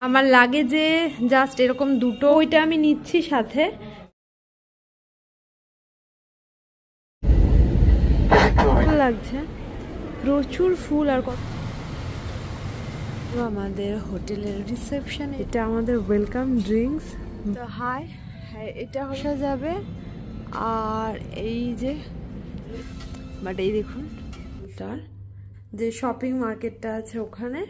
আমার লাগে যে জাস্ট এরকম দুটো, ওইটা আমি নিচ্ছি সাথে। লাগছে প্রচুর ফুল আর কত। আমাদের হোটেলের রিসেপশন, এটা আমাদের ওয়েলকাম ড্রিঙ্কস। তো হাই, এটা হসা যাবে। আর এই যে এই দেখুন যে শপিং মার্কেটটা আছে ওখানে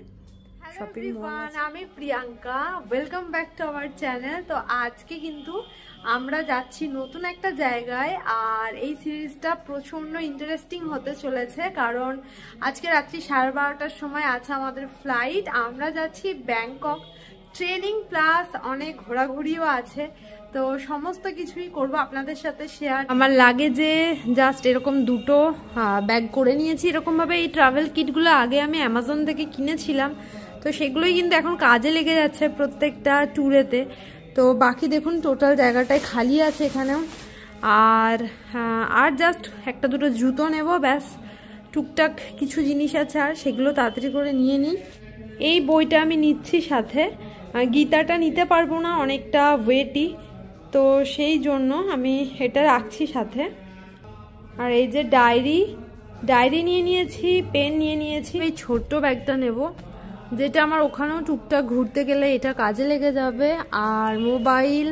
শপিং মল। আমি Priyanka, welcome back to our channel. তো আজকে কিন্তু আমরা যাচ্ছি নতুন একটা জায়গায়, আর এই সিরিজটা প্রচন্ড ইন্টারেস্টিং হতে চলেছে, কারণ আজকে রাত্রি 12:30টার সময় আছে আমাদের ফ্লাইট। আমরা যাচ্ছি ব্যাংকক, ট্রেনিং প্লাস অনেক ঘোরাঘুরিও আছে। তো সমস্ত কিছুই করব আপনাদের সাথে শেয়ার। আমার লাগেজে জাস্ট এরকম দুটো ব্যাগ করে নিয়েছি এরকমভাবে। এই ট্রাভেল কিটগুলো আগে আমি অ্যামাজন থেকে কিনেছিলাম, তো সেগুলোই কিন্তু এখন কাজে লেগে যাচ্ছে প্রত্যেকটা ট্যুরেতে। তো বাকি দেখুন টোটাল জায়গাটাই খালি আছে এখানেও। আর জাস্ট একটা দুটো জুতো নেব, ব্যাস। টুকটাক কিছু জিনিস আছে আর সেগুলো তাড়াতাড়ি করে নিয়ে নিই। এই বইটা আমি নিচ্ছি সাথে, গীতাটা নিতে পারবো না, অনেকটা ওয়েটি, তো সেই জন্য আমি এটা রাখছি সাথে। আর এই যে ডায়েরি নিয়ে নিয়েছি, পেন নিয়ে নিয়েছি। এই ছোট্ট ব্যাগটা নেব, যেটা আমার ওখানেও টুকটাক ঘুরতে গেলে এটা কাজে লেগে যাবে। আর মোবাইল,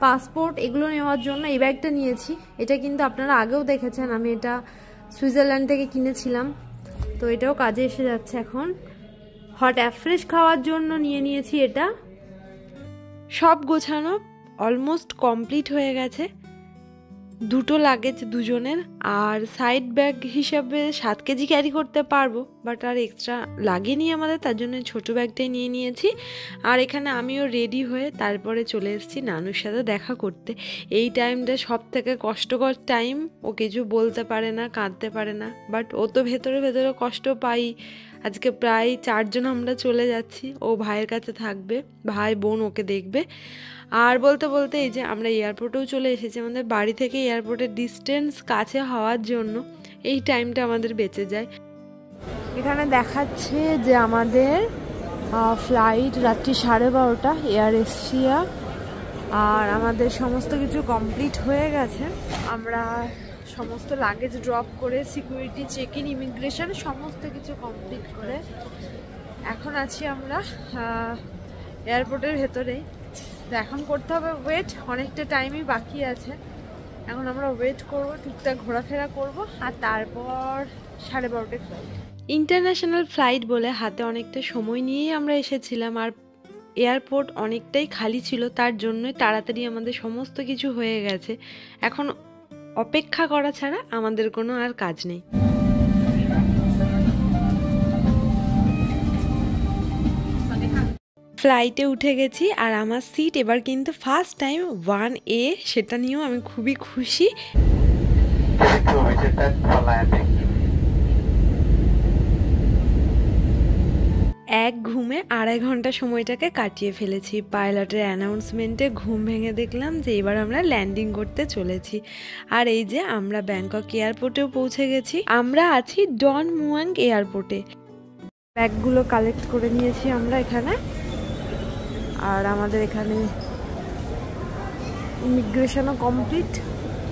পাসপোর্ট এগুলো নেওয়ার জন্য এই ব্যাগটা নিয়েছি। এটা কিন্তু আপনারা আগেও দেখেছেন, আমি এটা সুইজারল্যান্ড থেকে কিনেছিলাম, তো এটাও কাজে এসে যাচ্ছে এখন। হট অ্যাফ্রেশ খাওয়ার জন্য নিয়ে নিয়েছি এটা। সব গোছানো অলমোস্ট কমপ্লিট হয়ে গেছে। দুটো লাগেজ দুজনের, আর সাইড ব্যাগ হিসাবে 7 কেজি ক্যারি করতে পারবো, বাট আর এক্সট্রা লাগেনি আমাদের, তার জন্য ছোটো ব্যাগটাই নিয়ে নিয়েছি। আর এখানে আমিও রেডি হয়ে তারপরে চলে এসেছি নানুর সাথে দেখা করতে। এই টাইমটা সব থেকে কষ্টকর টাইম। ও কিছু বলতে পারে না, কাঁদতে পারে না, বাট ও তো ভেতরে ভেতরে কষ্ট পাই। আজকে প্রায় 4 জন আমরা চলে যাচ্ছি। ও ভাইয়ের কাছে থাকবে, ভাই বোন ওকে দেখবে। আর বলতে বলতে এই যে আমরা এয়ারপোর্টেও চলে এসেছি। আমাদের বাড়ি থেকে এয়ারপোর্টের ডিস্টেন্স কাছে হওয়ার জন্য এই টাইমটা আমাদের বেঁচে যায়। এখানে দেখাচ্ছে যে আমাদের ফ্লাইট রাত্রি 12:30 এয়ার এশিয়া, আর আমাদের সমস্ত কিছু কমপ্লিট হয়ে গেছে। আমরা সমস্ত লাগেজ ড্রপ করে সিকিউরিটি চেক ইন, ইমিগ্রেশন সমস্ত কিছু কমপ্লিট করে এখন আছি আমরা এয়ারপোর্টের ভেতরেই। তো এখন করতে হবে ওয়েট, অনেকটা টাইমই বাকি আছে। এখন আমরা ওয়েট করব, টুকটাক ঘোরাফেরা করব, আর তারপর 12:30টায় ফ্লাইট। ইন্টারন্যাশনাল ফ্লাইট বলে হাতে অনেকটা সময় নিয়েই আমরা এসেছিলাম, আর এয়ারপোর্ট অনেকটাই খালি ছিল, তার জন্যই তাড়াতাড়ি আমাদের সমস্ত কিছু হয়ে গেছে। এখন অপেক্ষা করা ছাড়া আমাদের কোনো আর কাজ নেই। ফ্লাইটে উঠে গেছি, আর আমার সিট এবার কিন্তু ফার্স্ট টাইম 1A, সেটা নিয়েও আমি খুবই খুশি। এক ঘুমে 2.5 ঘন্টা সময়টাকে কাটিয়ে ফেলেছি। পাইলটের অ্যানাউন্সমেন্টে ঘুম ভেঙে দেখলাম যে এবার আমরা ল্যান্ডিং করতে চলেছি। আর এই যে আমরা ব্যাংকক এয়ারপোর্টেও পৌঁছে গেছি। আমরা আছি ডন মুয়াং এয়ারপোর্টে। ব্যাগগুলো কালেক্ট করে নিয়েছি আমরা এখানে, আর আমাদের এখানে ইমিগ্রেশনও কমপ্লিট,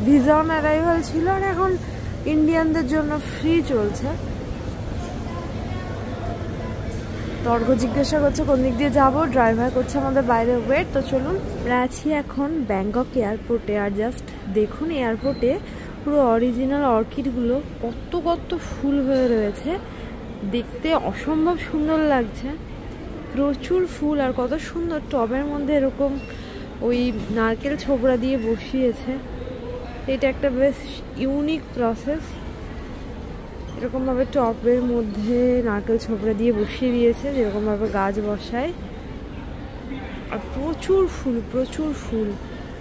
ভিসা অন অ্যারাইভাল ছিল, আর এখন ইন্ডিয়ানদের জন্য ফ্রি চলছে। তর্ক জিজ্ঞাসা করছে কোন দিক দিয়ে যাবো, ড্রাইভার করছে আমাদের বাইরে ওয়েট। তো চলুন, আমরা আছি এখন ব্যাংকক এয়ারপোর্টে। আর জাস্ট দেখুন এয়ারপোর্টে পুরো অরিজিনাল অর্কিডগুলো কত কত ফুল হয়ে রয়েছে, দেখতে অসম্ভব সুন্দর লাগছে। প্রচুর ফুল, আর কত সুন্দর টবের মধ্যে এরকম ওই নারকেল ছোবড়া দিয়ে বসিয়েছে। এটা একটা বেশ ইউনিক প্রসেস, এরকমভাবে টবের মধ্যে নারকেল ছোবড়া দিয়ে বসিয়ে দিয়েছে, যেরকমভাবে গাছ বসায়। আর প্রচুর ফুল,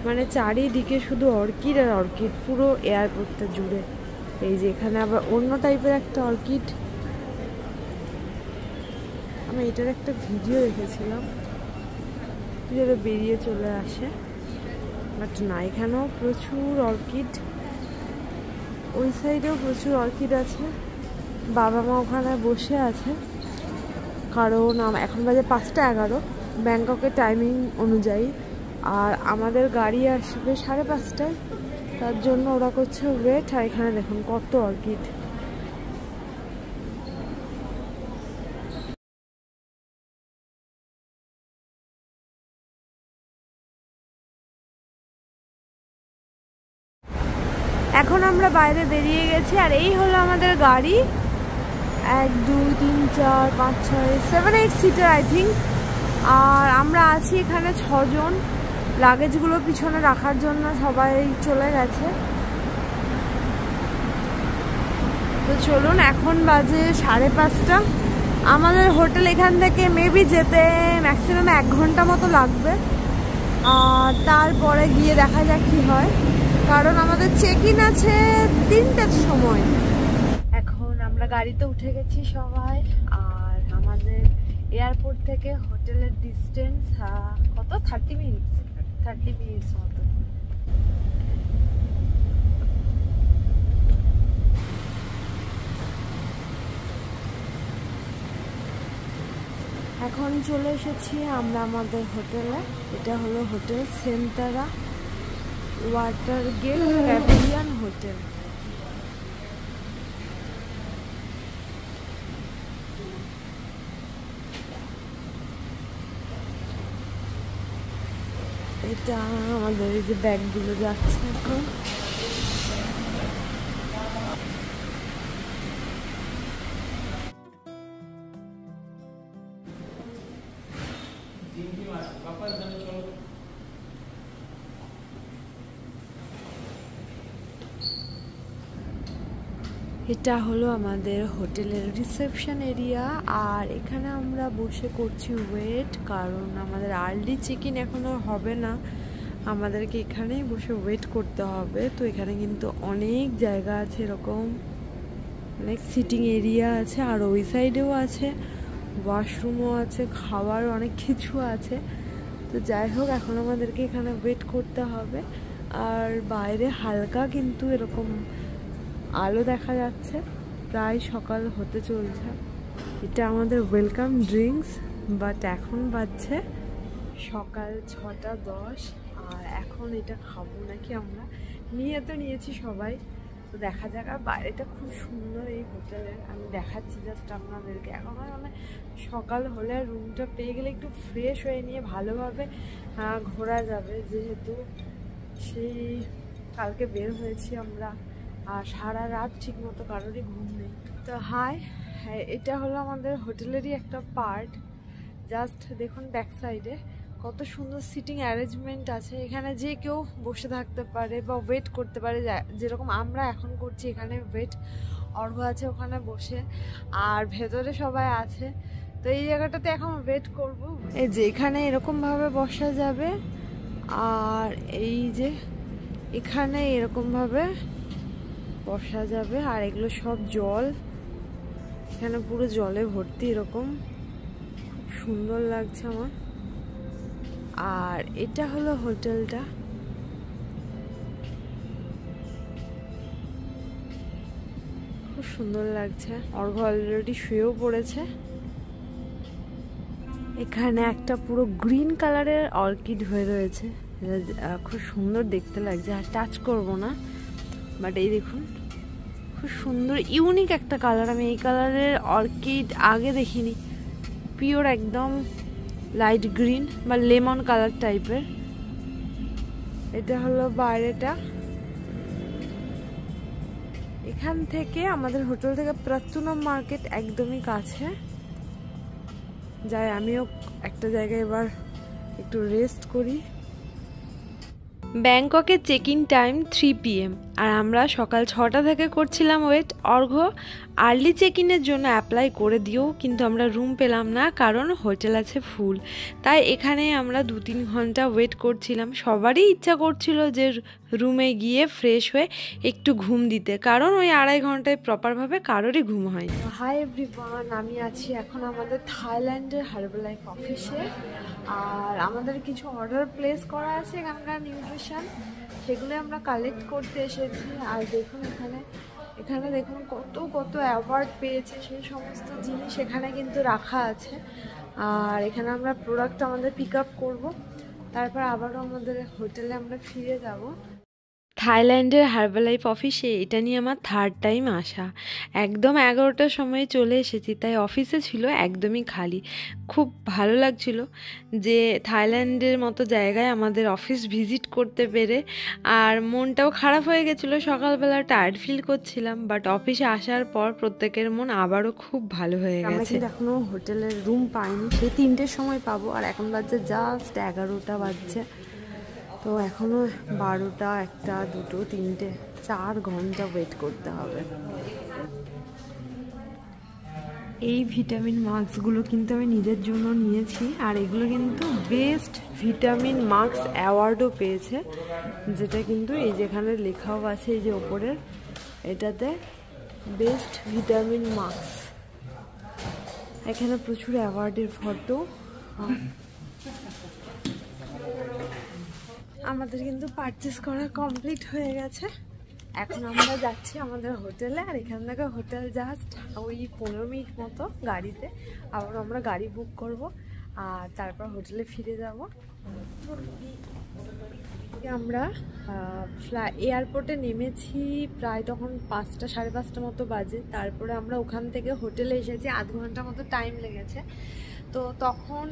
মানে চারিদিকে শুধু অর্কিড আর অর্কিড, পুরো এয়ারপোর্টটা জুড়ে। এই যে এখানে আবার অন্য টাইপের একটা অর্কিড, আমি এটার একটা ভিডিও দেখেছিলাম, যেটা বেরিয়ে চলে আসে, বাট না, এখানেও প্রচুর অর্কিড, ওই সাইডেও প্রচুর অর্কিড আছে। বাবা মা ওখানে বসে আছে, কারণ এখন বাজে 5টা 11, ব্যাংককের টাইমিং অনুযায়ী। আর আমাদের গাড়ি আসবে 5:30টায়, তার জন্য ওরা করছে ওয়েট। আর এখানে দেখুন কত অর্কিড। এখন আমরা বাইরে বেরিয়ে গেছি, আর এই হলো আমাদের গাড়ি। 1 2 3 4 5 6 7 8 সিটার আই থিঙ্ক। আর আমরা আছি এখানে 6 জন। লাগেজগুলো পিছনে রাখার জন্য সবাই চলে গেছে। তো চলুন, এখন বাজে 5:30। আমাদের হোটেল এখান থেকে মেবি যেতে ম্যাক্সিমাম 1 ঘন্টা মতো লাগবে। আর তারপরে গিয়ে দেখা যাক কি হয়, কারণ আমাদের চেক ইন আছে 3টার সময়। এখন আমরা গাড়িতে উঠে গেছি সবাই। আর আমাদের এয়ারপোর্ট থেকে হোটেলের ডিস্টেন্স কত, 30 মিনিটস মতো। এখন চলে এসেছি আমরা আমাদের হোটেলে। এটা হলো hotel Centara water gate pavilion hotel. এটা আমাদের এই যে ব্যাগগুলো যাচ্ছে এখন। এটা হলো আমাদের হোটেলের রিসেপশন এরিয়া। আর এখানে আমরা বসে করছি ওয়েট, কারণ আমাদের আর্লি চেক ইন এখনো হবে না, আমাদেরকে এখানেই বসে ওয়েট করতে হবে। তো এখানে কিন্তু অনেক জায়গা আছে, এরকম অনেক সিটিং এরিয়া আছে। আর ওই সাইডেও আছে, ওয়াশরুমও আছে, খাওয়ার অনেক কিছু আছে। তো যাই হোক, এখন আমাদেরকে এখানে ওয়েট করতে হবে। আর বাইরে হালকা কিন্তু এরকম আলো দেখা যাচ্ছে, প্রায় সকাল হতে চলছে। এটা আমাদের ওয়েলকাম ড্রিঙ্কস, বাট এখন বাজছে সকাল 6:10। আর এখন এটা খাবো নাকি, আমরা নিয়েছি সবাই। তো দেখা যাক। আর বাইরেটা খুব সুন্দর এই হোটেলের, আমি দেখাচ্ছি জাস্ট আপনাদেরকে। এখন মানে সকাল হলে রুমটা পেয়ে গেলে একটু ফ্রেশ হয়ে নিয়ে ভালোভাবে ঘোরা যাবে, যেহেতু সেই কালকে বের হয়েছি আমরা। আর সারা রাত ঠিক মতো কারোরই ঘুম নেই। তো হ্যাঁ, এটা হলো আমাদের হোটেলেরই একটা পার্ট। জাস্ট দেখুন ব্যাক সাইডে কত সুন্দর সিটিং অ্যারেঞ্জমেন্ট আছে। এখানে যে কেউ বসে থাকতে পারে বা ওয়েট করতে পারে, যেরকম আমরা এখন করছি এখানে ওয়েট। অর্ঘ আছে ওখানে বসে, আর ভেতরে সবাই আছে। তো এই জায়গাটাতে এখন ওয়েট করব। এই যে এখানে এরকমভাবে বসা যাবে, আর এই যে এখানে এরকমভাবে বসা যাবে। আর এগুলো সব জল, এখানে পুরো জলে ভর্তি, এরকম খুব সুন্দর লাগছে আমার। আর এটা হলো হোটেলটা। খুব সুন্দর লাগছে। অর্ঘ অলরেডি শুয়েও পড়েছে। এখানে একটা পুরো গ্রিন কালারের অর্কিড হয়ে রয়েছে, খুব সুন্দর দেখতে লাগছে। আর টাচ করব না, বাট এই দেখুন খুব সুন্দর ইউনিক একটা কালার। আমি এই কালারের অর্কিড আগে দেখিনি। পিওর একদম লাইট গ্রিন বা লেমন কালার টাইপের। এটা হলো বাইরেটা। এখান থেকে আমাদের হোটেল থেকে প্রাত্যুনম মার্কেট একদমই কাছে। যাই আমিও একটা জায়গায় এবার একটু রেস্ট করি। ব্যাংককের চেক ইন টাইম 3 PM, আর আমরা সকাল 6টা থেকে করছিলাম ওয়েট। অর্ঘ আর্লি চেক ইনের জন্য অ্যাপ্লাই করে দিও, কিন্তু আমরা রুম পেলাম না, কারণ হোটেল আছে ফুল। তাই এখানে আমরা 2-3 ঘন্টা ওয়েট করছিলাম। সবারই ইচ্ছা করছিল যে রুমে গিয়ে ফ্রেশ হয়ে একটু ঘুম দিতে, কারণ ওই 2.5 ঘন্টায় প্রপারভাবে কারোরই ঘুম হয়। হাই এভরিওয়ান, আমি আছি এখন আমাদের থাইল্যান্ডের হার্বালাইফ অফিসে। আর আমাদের কিছু অর্ডার প্লেস করা আছে এখানকার নিউট্রিশন, সেগুলো আমরা কালেক্ট করতে এসেছি। আর দেখুন এখানে দেখুন কত অ্যাওয়ার্ড পেয়েছে সেই সমস্ত জিনিস এখানে কিন্তু রাখা আছে। আর এখানে আমরা প্রোডাক্ট আমাদের পিক আপ করবো, তারপর আবারও আমাদের হোটেলে আমরা ফিরে যাব। থাইল্যান্ডের হার্বালাইফ অফিসে এটা নিয়ে আমার থার্ড টাইম আসা। একদম 11টার সময় চলে এসেছি, তাই অফিসে ছিল একদমই খালি। খুব ভালো লাগছিল যে থাইল্যান্ডের মতো জায়গায় আমাদের অফিস ভিজিট করতে পেরে। আর মনটাও খারাপ হয়ে গেছিলো, সকালবেলা টায়ার্ড ফিল করছিলাম, বাট অফিসে আসার পর প্রত্যেকের মন আবারও খুব ভালো হয়ে গেছে। আমরা কিন্তু এখনও হোটেলের রুম পাইনি, সেই 3টের সময় পাবো, আর এখন বাজছে জাস্ট 11টা বাজছে। তো এখনও 12টা, 1টা, 2টো, 3টে, 4 ঘন্টা ওয়েট করতে হবে। এই ভিটামিন মাস্কগুলো কিন্তু আমি নিজের জন্য নিয়েছি, আর এগুলো কিন্তু বেস্ট ভিটামিন মাস্ক অ্যাওয়ার্ডও পেয়েছে, যেটা কিন্তু এই যেখানে লেখাও আছে, এই যে ওপরের এটাতে বেস্ট ভিটামিন মাস্ক। এখানে প্রচুর অ্যাওয়ার্ডের ফটো। আমাদের কিন্তু পারচেস করা কমপ্লিট হয়ে গেছে। এখন আমরা যাচ্ছি আমাদের হোটেলে, আর এখান থেকে হোটেল জাস্ট ওই 15 মিনিট মতো গাড়িতে। আবার আমরা গাড়ি বুক করব, আর তারপর হোটেলে ফিরে যাব। আমরা এয়ারপোর্টে নেমেছি প্রায় তখন 5টা, 5:30 মতো বাজে। তারপরে আমরা ওখান থেকে হোটেলে এসেছি, আধ ঘন্টা মতো টাইম লেগেছে। তো তখন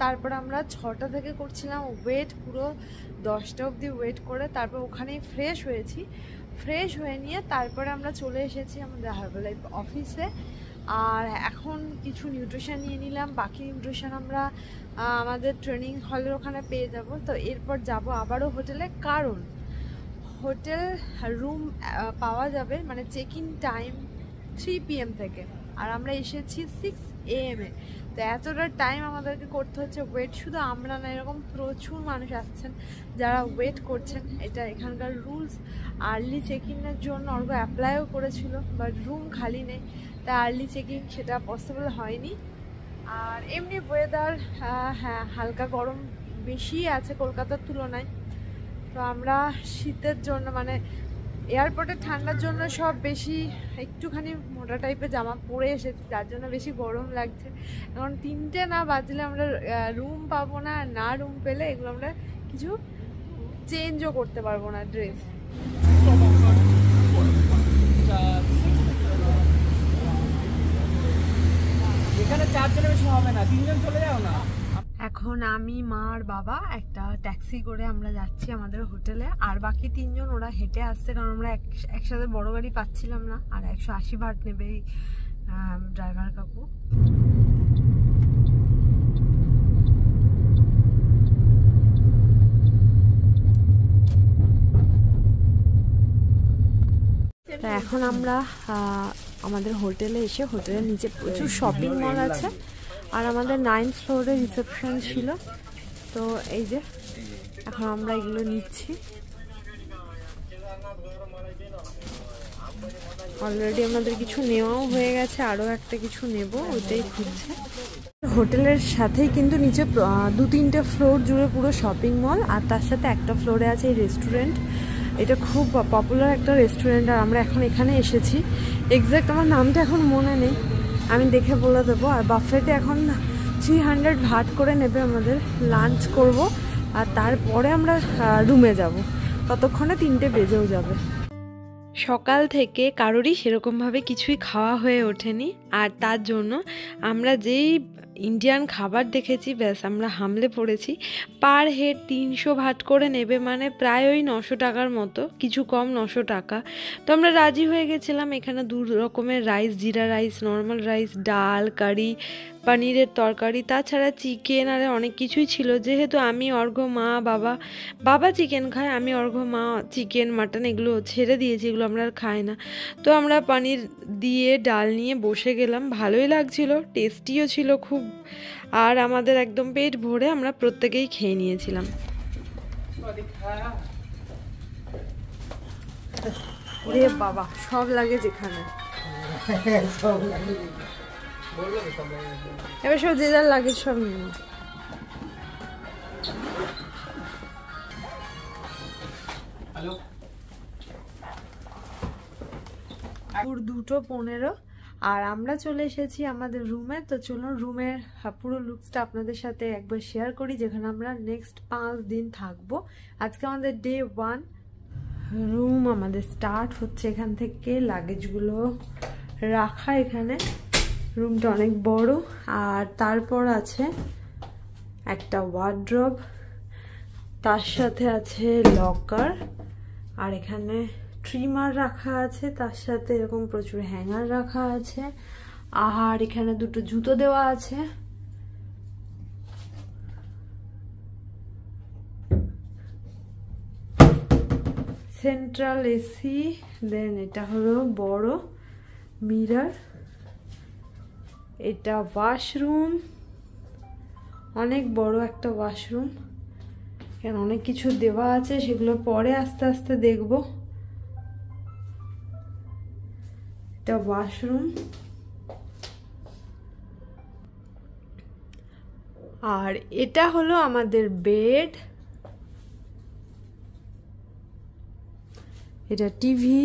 তারপর আমরা 6টা থেকে করছিলাম ওয়েট, পুরো 10টা অবধি ওয়েট করে তারপর ওখানেই ফ্রেশ হয়েছি। ফ্রেশ হয়ে নিয়ে তারপরে আমরা চলে এসেছি আমাদের হার্বালাইফ অফিসে। আর এখন কিছু নিউট্রিশন নিয়ে নিলাম, বাকি নিউট্রিশন আমরা আমাদের ট্রেনিং হলের ওখানে পেয়ে যাব। তো এরপর যাব আবারও হোটেলে, কারণ হোটেল রুম পাওয়া যাবে মানে চেক ইন টাইম 3 PM থেকে, আর আমরা এসেছি 6 AM এ। তো এতটা টাইম আমাদেরকে করতে হচ্ছে ওয়েট। শুধু আমরা না, এরকম প্রচুর মানুষ আসছেন যারা ওয়েট করছেন। এটা এখানকার রুলস। আর্লি চেক ইনের জন্য অর্গ অ্যাপ্লাইও করেছিল, বাট রুম খালি নেই, তাই আর্লি চেকিং সেটা পসিবল হয়নি। আর এমনি ওয়েদার হ্যাঁ হালকা গরম বেশি আছে কলকাতার তুলনায়। তো আমরা শীতের জন্য মানে এয়ারপোর্টে ঠান্ডার জন্য সব বেশি একটুখানি মোটা টাইপের জামা পরে এসেছি, যার জন্য বেশি গরম লাগছে। এখন 3টে না বাজলে আমরা রুম পাবো না, আর না রুম পেলে এগুলো আমরা কিছু চেঞ্জও করতে পারবো না ড্রেস। এখানে 4 জনের বেশি হবে না, 3 জন চলে যাও না। এখন আমি, মা আর বাবা একটা ট্যাক্সি করে আমরা যাচ্ছি আমাদের হোটেলে, আর বাকি 3 জন ওরা হেঁটে আসছে, কারণ আমরা একসাথে বড় গাড়ি পাচ্ছিলাম না। আর 180 বাট নেবে ড্রাইভার কাকু। তো এখন আমরা আমাদের হোটেলে এসে, হোটেলের নিচে প্রচুর শপিং মল আছে, আর আমাদের 9th ফ্লোরে রিসেপশন ছিল। তো এই যে এখন আমরা এগুলো নিচ্ছি। অলরেডি আমাদের কিছু নেওয়াও হয়ে গেছে, আরও একটা কিছু নেব, ওইটাই খুঁজছে। হোটেলের সাথেই কিন্তু নিচে 2-3টে ফ্লোর জুড়ে পুরো শপিং মল, আর তার সাথে একটা ফ্লোরে আছে এই রেস্টুরেন্ট। এটা খুব পপুলার একটা রেস্টুরেন্ট, আর আমরা এখন এখানে এসেছি। এক্স্যাক্ট আমার নামটা এখন মনে নেই, আমি দেখে বলে দেবো। আর বাফেটে এখন 300 ভাট করে নেবে, আমাদের লাঞ্চ করব, আর তারপরে আমরা রুমে যাব। ততক্ষণে 3টে বেজেও যাবে। সকাল থেকে কারোরই সেরকমভাবে কিছুই খাওয়া হয়ে ওঠেনি, আর তার জন্য আমরা যেই ইন্ডিয়ান খাবার দেখেছি ব্যাস আমরা হামলে পড়েছি। পার হেড 300 ভাট করে নেবে, মানে প্রায় ওই 900 টাকার মতো, কিছু কম 900 টাকা। তো আমরা রাজি হয়ে গেছিলাম। এখানে 2 রকমের রাইস, জিরা রাইস, নর্মাল রাইস, ডাল, কারি, পনিরের তরকারি, তাছাড়া চিকেন, আর অনেক কিছুই ছিল। যেহেতু আমি, অর্ঘ, মা, বাবা চিকেন খায়, আমি, অর্ঘ, মা চিকেন, মাটন এগুলো ছেড়ে দিয়েছি, এগুলো আমরা আর খাই না। তো আমরা পনির দিয়ে ডাল নিয়ে বসে গেলাম, ভালোই লাগছিল, টেস্টিও ছিল খুব। আর আমাদের একদম পেট ভরে আমরা প্রত্যেকেই খেয়ে নিয়েছিলাম। রে বাবা, সব লাগে যেখানে, এবার সব যে যার লাগে সব নিয়ে। দুপুর 2:15, আর আমরা চলে এসেছি আমাদের রুমে। তো চলুন রুমের পুরো লুকসটা আপনাদের সাথে একবার শেয়ার করি, যেখানে আমরা নেক্সট 5 দিন থাকবো। আজকে আমাদের ডে 1। রুম আমাদের স্টার্ট হচ্ছে এখান থেকে, লাগেজগুলো রাখা এখানে। রুমটা অনেক বড়। আর তারপর আছে একটা ওয়ার্ড্রব, তার সাথে আছে লকার, আর এখানে ট্রিমার রাখা আছে, তার সাথে এরকম প্রচুর হ্যাঙ্গার রাখা আছে। আর এখানে দুটো জুতো দেওয়া আছে। Central AC. দেন এটা হলো বড় মিরর। এটা ওয়াশরুম, অনেক বড় একটা ওয়াশরুম। এখানে অনেক কিছু দেওয়া আছে, সেগুলো পরে আস্তে আস্তে দেখব। এটা ওয়াশরুম। আর এটা হলো আমাদের বেড। এটা টিভি।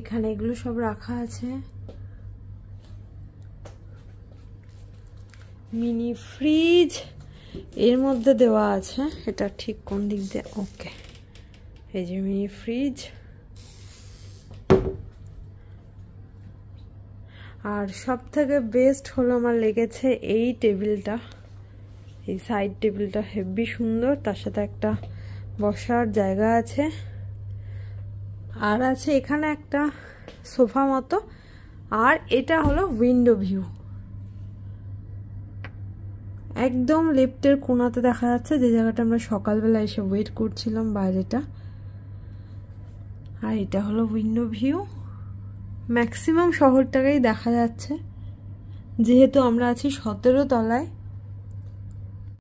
এখানে এগুলো সব রাখা আছে। মিনি ফ্রিজ এর মধ্যে দেওয়া আছে। এটা ঠিক কোন দিক দিয়ে? ওকে, এই যে মিনি ফ্রিজ। আর সব থেকে বেস্ট হলো আমার লেগেছে এই টেবিলটা, এই সাইড টেবিলটা হেভি সুন্দর। তার সাথে একটা বসার জায়গা আছে, আর আছে এখানে একটা সোফা মতো। আর এটা হলো উইন্ডো ভিউ, একদম লেফটের কোণাতে দেখা যাচ্ছে, যে জায়গাটা আমরা সকালবেলা এসে ওয়েট করছিলাম, বাইরেটা। আর এটা হলো উইন্ডো ভিউ। ম্যাক্সিমাম শহরটাকেই দেখা যাচ্ছে, যেহেতু আমরা আছি 17 তলায়।